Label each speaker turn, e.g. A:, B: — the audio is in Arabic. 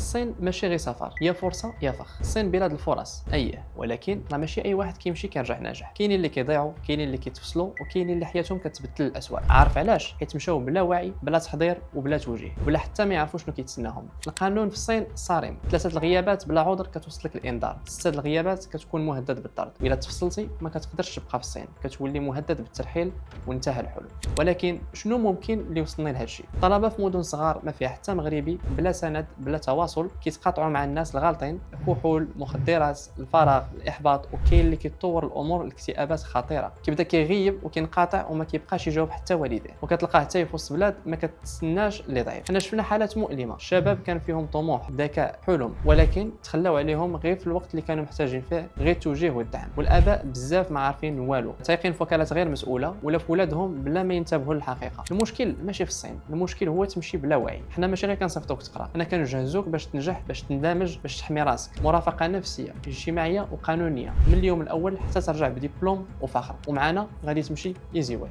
A: الصين ماشي غير سفر، هي فرصه يا فخ. الصين بلاد الفرص ولكن راه ماشي اي واحد كيمشي كيرجع ناجح. كاينين اللي كيضيعوا، كاينين اللي كيتفصلوا، وكاينين اللي حياتهم كتبدل الاسوء. عارف علاش؟ حيت مشاو بلا وعي، بلا تحضير، وبلا توجيه، ولا حتى ما يعرفوا شنو كيتسناهم. القانون في الصين صارم، 3 الغيابات بلا عذر كتوصلك الانذار، 6 الغيابات كتكون مهدد بالطرد، واذا تفصلتي ما كتقدرش تبقى في الصين، كتولي مهدد بالترحيل وانتهى الحلم. ولكن شنو ممكن اللي وصلنا لهذا الشيء؟ الطلبه في مدن صغار ما فيها حتى مغربي، بلا سند بلا تواصل، كيتقاطعوا مع الناس الغالطين، كحول، مخدرات، الفراغ، الاحباط، وكاين اللي كيتطور الامور الاكتئابات خطيره، كيبدا كيغيب وكينقطع وما كيبقاش يجاوب حتى والديه، وكتلقاه حتى في وسط بلاد ما كتسناش اللي ضعيف. حنا شفنا حالات مؤلمه، الشباب كان فيهم طموح، ذكاء، حلم، ولكن تخلاو عليهم غير في الوقت اللي كانوا محتاجين فيه غير التوجيه والدعم. والاباء بزاف ما عارفين والو، تايقين في وكالات غير مسؤوله ولا في ولادهم بلا ما ينتبهوا للحقيقه. المشكل ماشي في الصين، المشكل هو تمشي بلا وعي. حنا ماشي غير كنصيفطوك تقرا، حنا كنجهزوك باش تنجح، باش تندمج، باش تحمي راسك. مرافقه نفسيه، اجتماعيه وقانونيه من اليوم الاول حتى ترجع بدبلوم وفخر، ومعنا غادي تمشي ايزي واي.